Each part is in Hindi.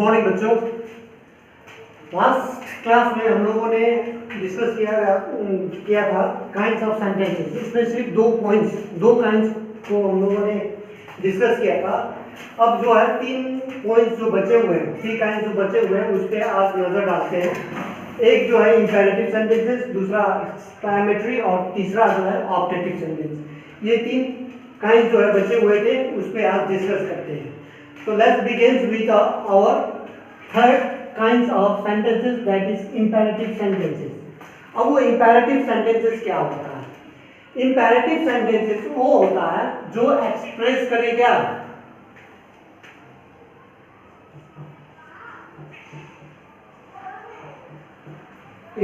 मॉर्निंग बच्चों। लास्ट क्लास में हम लोगों ने डिस्कस किया था काइंड्स ऑफ सेंटेंसेस। इसमें सिर्फ दो काइंड्स को हम लोगों ने डिस्कस किया था। अब जो है 3 पॉइंट्स जो बचे हुए हैं, 3 काइंड्स जो बचे हुए हैं उस पर आज नजर डालते हैं। एक जो है इंपेरेटिव सेंटेंसेस, दूसरा एक्सक्लेमेटरी और तीसरा जो है ऑब्जेक्टिव सेंटेंस। ये 3 काइंड्स जो है बचे हुए थे उस पर आज डिस्कस करते हैं। So let's begin with our third kinds of sentences, that is imperative sentences. अब वो imperative sentences क्या होता है? Imperative sentences वो होता है जो एक्सप्रेस करे क्या?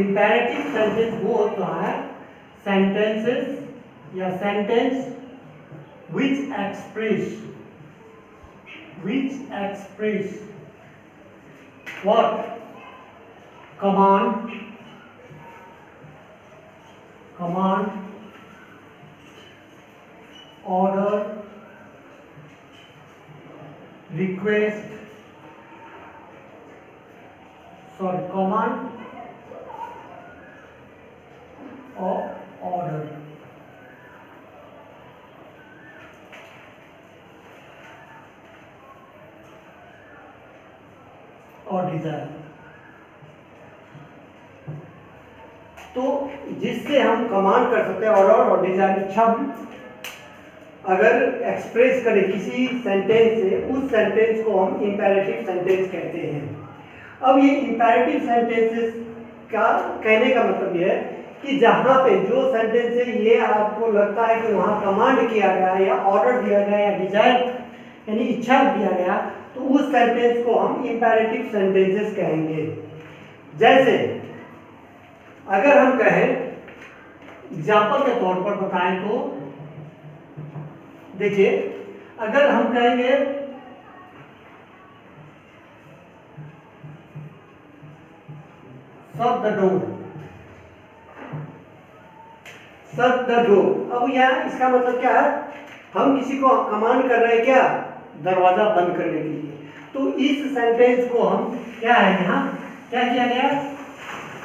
Imperative sentence वो होता है sentences या sentence which express what? Command, order, request, command or order. और डिजायर। तो जिससे हम कमांड कर सकते हैं ऑर्डर और डिजायर इच्छा अगर एक्सप्रेस करें किसी सेंटेंस से, उस सेंटेंस को हम इंपेरेटिव सेंटेंस कहते हैं। अब ये इंपेरेटिव सेंटेंसेस का कहने का मतलब ये है कि जहां पे जो सेंटेंस है ये आपको लगता है कि वहां कमांड किया गया या ऑर्डर दिया गया या डिजायर यानी इच्छा दिया गया, तो उस सेंटेंस को हम इंपेरेटिव सेंटेंसेस कहेंगे। जैसे अगर हम कहें, एग्जाम्पल के तौर पर बताएं तो देखिए, अगर हम कहेंगे शट द डोर, अब यहाँ इसका मतलब क्या है? हम किसी को कमांड कर रहे हैं क्या? दरवाजा बंद करने के लिए। तो इस सेंटेंस को हम क्या है, यहाँ क्या किया गया?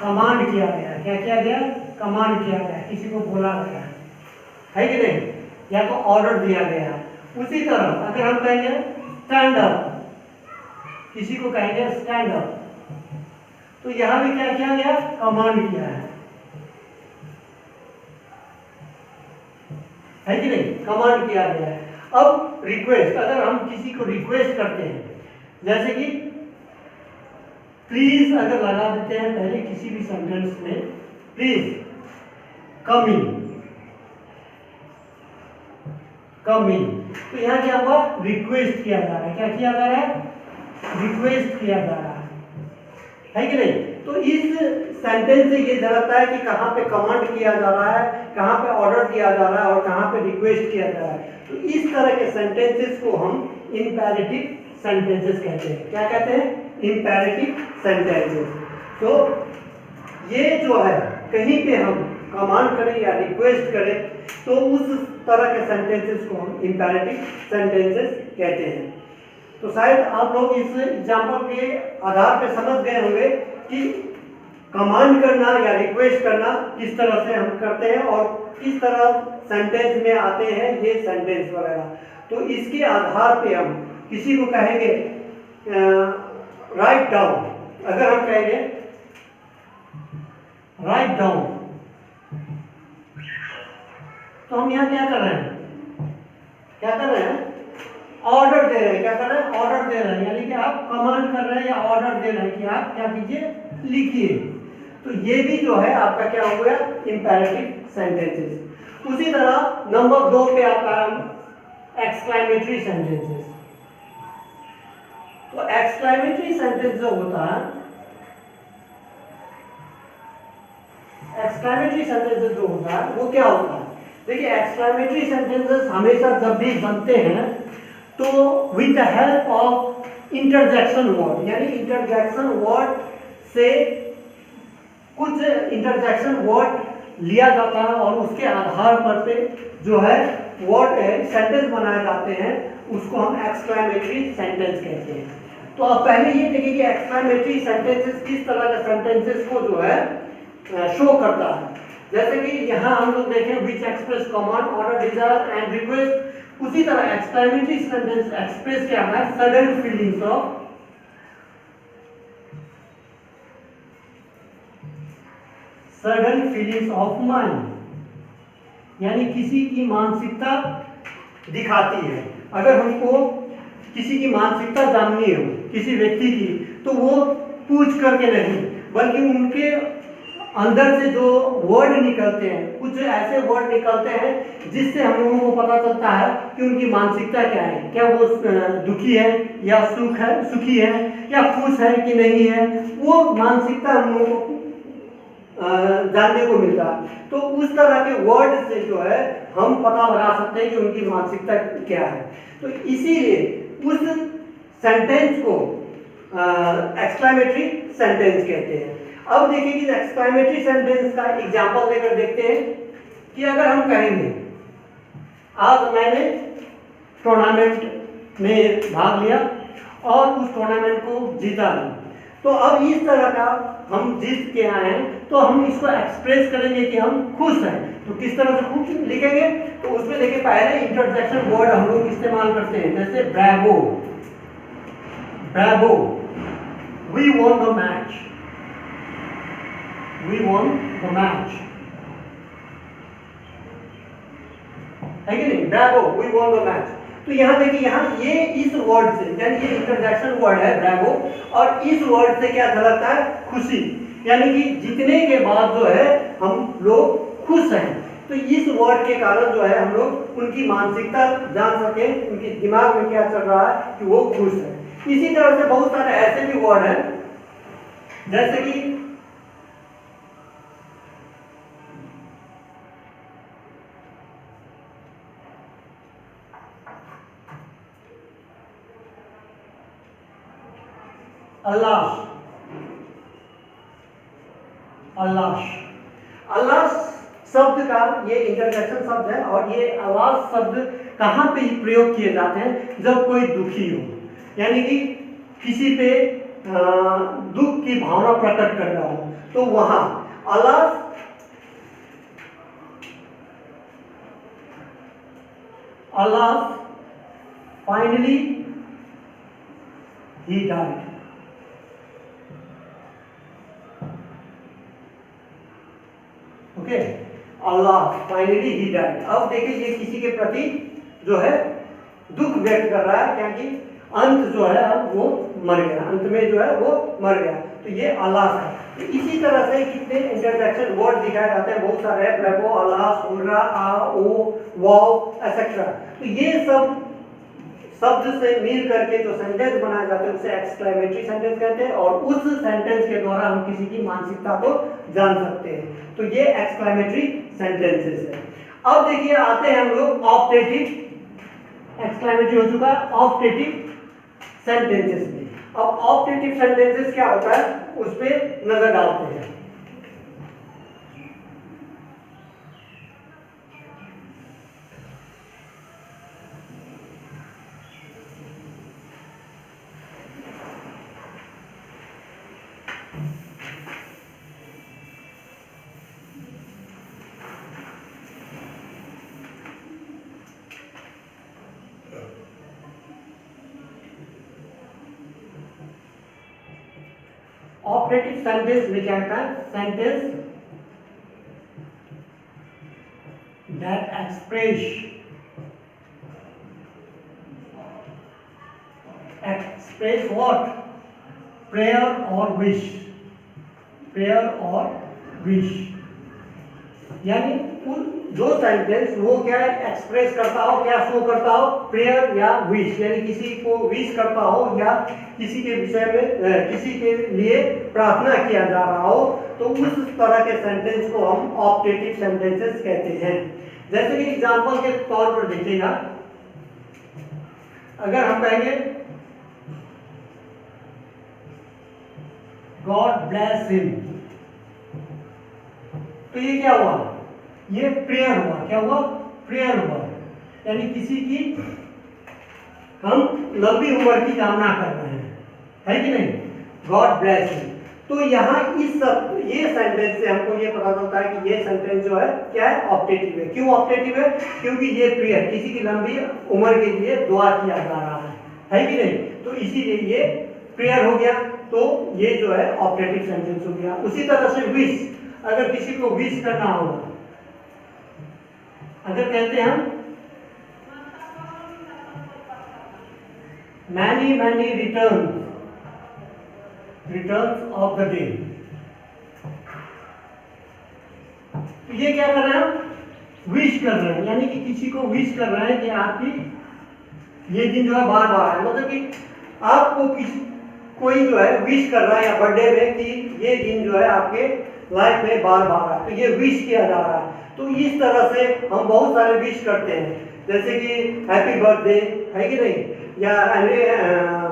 कमांड किया गया। क्या किया गया? कमांड किया गया, किसी को बोला गया है कि नहीं, या तो ऑर्डर दिया गया। उसी तरह अगर हम कहेंगे स्टैंड अप, किसी को कहेंगे स्टैंड अप, तो यहां भी क्या किया गया? कमांड किया है कि नहीं, कमांड किया गया है। अब रिक्वेस्ट, अगर हम किसी को रिक्वेस्ट करते हैं, जैसे कि प्लीज अगर लगा देते हैं पहले किसी भी सेंटेंस में, प्लीज कम इन, तो यहाँ क्या हुआ? रिक्वेस्ट किया जा रहा है। क्या किया जा रहा है? रिक्वेस्ट किया जा रहा है कि नहीं? तो इस सेंटेंस से ये झलकता है कि कहाँ पे कमांड किया जा रहा है, कहाँ पे ऑर्डर किया जा रहा है और कहाँ पे रिक्वेस्ट किया जा रहा है। तो इस तरह के सेंटेंसेस को हम इंपेरेटिव सेंटेंसेस कहते हैं। क्या कहते हैं? Imperative sentences. तो ये जो है, कहीं पे हम कमांड करें या रिक्वेस्ट करें तो उस तरह के सेंटेंसेस को हम इंपेरेटिव सेंटेंसेस कहते हैं। तो शायद आप लोग इस एग्जाम्पल के आधार पे समझ गए होंगे कि कमांड करना या रिक्वेस्ट करना किस तरह से हम करते हैं और किस तरह सेंटेंस में आते हैं ये सेंटेंस वगैरह। तो इसके आधार पे हम किसी को कहेंगे राइट डाउन, अगर हम कहेंगे राइट डाउन, तो हम यहाँ क्या कर रहे हैं? ऑर्डर दे रहे हैं। क्या कर रहे हैं? ऑर्डर दे रहे हैं, यानी कि आप कमांड कर रहे हैं या ऑर्डर दे रहे हैं कि आप क्या कीजिए, लिखिए। तो ये भी जो है आपका क्या हो गया? Imperative sentences. उसी तरह नंबर 2 पे आता है एक्सक्लेमेटरी सेंटेंसेस। तो एक्सक्लेमेटरी सेंटेंस जो होता है, एक्सक्लेमेटरी सेंटेंसेस जो होता है वो क्या होता है? देखिए, एक्सक्लेमेटरी सेंटेंसेस हमेशा जब भी बनते हैं तो with the help of interjection word, यानी इंटरजेक्शन वर्ड से कुछ इंटरजेक्शन वर्ड लिया जाता है और उसके आधार पर पे जो है वर्ड सेंटेंस बनाए जाते हैं, उसको हम एक्सक्लेमेटरी सेंटेंस कहते हैं। तो अब पहले ये देखिए कि एक्सक्लेमेटरी सेंटेंसेस किस तरह के सेंटेंसेस को जो है शो करता है। जैसे कि यहाँ हम लोग देखें which express command, order, desire and request. उसी तरह एक्सक्लेमेटरी सेंटेंस एक्सप्रेस क्या है, सडन फीलिंग्स ऑफ माइंड, यानी किसी की मानसिकता दिखाती है। अगर हमको किसी की मानसिकता जाननी हो किसी व्यक्ति की, तो वो पूछ करके नहीं, बल्कि उनके अंदर से जो वर्ड निकलते हैं, कुछ ऐसे वर्ड निकलते हैं जिससे हम लोगों को पता चलता है कि उनकी मानसिकता क्या है, क्या वो दुखी है या सुखी है या खुश है कि नहीं है, वो मानसिकता हम लोगों को जानने को मिलता है। तो उस तरह के वर्ड से जो है हम पता लगा सकते हैं कि उनकी मानसिकता क्या है। तो इसीलिए उस सेंटेंस को एक्सक्लेमेटरी सेंटेंस कहते हैं। अब देखिए कि एक्सक्लेमेटरी सेंटेंस का एग्जांपल लेकर देखते हैं कि अगर हम कहेंगे आज मैंने टूर्नामेंट में भाग लिया और उस टूर्नामेंट को जीता भी, तो अब इस तरह का हम जीत के आए हैं, तो हम इसको एक्सप्रेस करेंगे कि हम खुश हैं। तो किस तरह से खुश लिखेंगे, तो उसमें देखिए पहले इंटरजेक्शन वर्ड हम लोग इस्तेमाल करते हैं, जैसे bravo, bravo, we won the match, we won the match, है कि नहीं, bravo, we won the match. तो यहाँ देखिए, यहाँ ये इस वर्ड से, यानी ये इंटरजेक्शन वर्ड है ब्रावो, और इस वर्ड से क्या झलकता है, खुशी, यानी कि जीतने के बाद जो है हम लोग खुश हैं। तो इस वर्ड के कारण जो है हम लोग उनकी मानसिकता जान सके, उनके दिमाग में क्या चल रहा है कि वो खुश है। इसी तरह से बहुत सारे ऐसे भी वर्ड हैं, जैसे कि अल्लाह, अल्लाह, अल्लाह शब्द का ये इंटरजेक्शन शब्द है, और ये अल्लाह शब्द कहाँ पे प्रयोग किए जाते हैं, जब कोई दुखी हो, यानी कि किसी पे दुख की भावना प्रकट कर रहा हो, तो वहां Allah, Allah finally he died, okay, Allah finally he died. अब देखिए ये किसी के प्रति जो है दुख व्यक्त कर रहा है, क्योंकि अंत जो है अब वो मर गया, अंत में जो है वो मर गया, तो ये अल्लाह है। तो इसी तरह से कितने इंटरजेक्शन वर्ड दिखाए जाते हैं, बहुत सारे हैं, ब्रेवो, अल्लाह, सुरा, आ, ओ, वाव, एसेट्रा। तो ये सब शब्द से मिल करके जो सेंटेंस बनाए जाते हैं उसे एक्सक्लेमेटरी सेंटेंस कहते हैं, और उस सेंटेंस के द्वारा हम किसी की मानसिकता को जान सकते हैं। तो ये एक्सक्लेमेटरी सेंटेंसेस है। अब देखिए आते हैं हम लोग ऑप्टेटिव, एक्सक्लेमेटरी हो चुका है, ऑप्टेटिव सेंटेंसेस में। अब ऑप्टेटिव सेंटेंसेस क्या होता है उस पर नजर डालते हैं। ऑपरेटिव सेंटेंस में क्या होता है, sentence that express what, prayer और विश, प्रेयर और विश, यानी जो सेंटेंस वो क्या एक्सप्रेस करता हो, क्या शो करता हो, प्रेयर या विश, यानी किसी को विश करता हो या किसी के विषय में किसी के लिए प्रार्थना किया जा रहा हो, तो उस तरह के सेंटेंस को हम ऑप्टेटिव सेंटेंसेस कहते हैं। जैसे कि एग्जांपल के तौर पर देखिएगा, अगर हम कहेंगे गॉड ब्लेस हिम, तो ये क्या हुआ, ये प्रेयर हुआ, क्या हुआ, प्रेयर हुआ, यानी किसी की हम लंबी उम्र की कामना कर रहे हैं, है कि नहीं, गॉड ब्लेस यू। तो यहाँ इस सब ये सेंटेंस से हमको ये पता चलता है कि ये सेंटेंस जो है क्या है, ऑप्टेटिव है। क्यों ऑप्टेटिव है? क्योंकि ये प्रेयर, किसी की लंबी उम्र के लिए दुआ किया जा रहा है कि नहीं, तो इसीलिए ये प्रेयर हो गया, तो ये जो है ऑप्टेटिव सेंटेंस हो गया। उसी तरह से विश, अगर किसी को विश करना होगा, अगर कहते हैं हम many many returns of the day, तो ये क्या कर रहे हैं, विश कर रहे हैं, यानी कि किसी को विश कर रहे हैं कि आपकी ये दिन जो है बार बार है, मतलब कि आपको कोई जो है विश कर रहा है या बर्थडे में कि ये दिन जो है आपके लाइफ में बार बार है, तो ये विश किया जा रहा है। तो इस तरह से हम बहुत सारे विश करते हैं, जैसे कि हैप्पी बर्थडे, है कि नहीं, या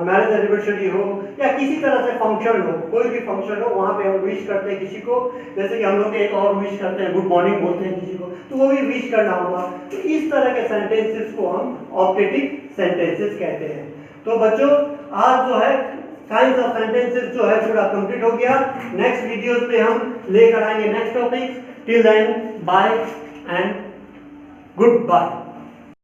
मैरिज एनिवर्सरी हो, या किसी तरह से फंक्शन हो, कोई भी फंक्शन हो, वहाँ पे हम विश करते हैं किसी को। जैसे कि हम लोग एक और विश करते हैं, गुड मॉर्निंग बोलते हैं किसी को, तो वो भी विश करना होगा। तो इस तरह के सेंटेंसेस को हम ऑप्टेटिव सेंटेंसेस कहते हैं। तो बच्चों, आज जो है काइंड्स ऑफ सेंटेंसेस जो है पूरा कंप्लीट हो गया। नेक्स्ट वीडियोस पे हम लेकर आएंगे next topic. Till then, bye and good bye.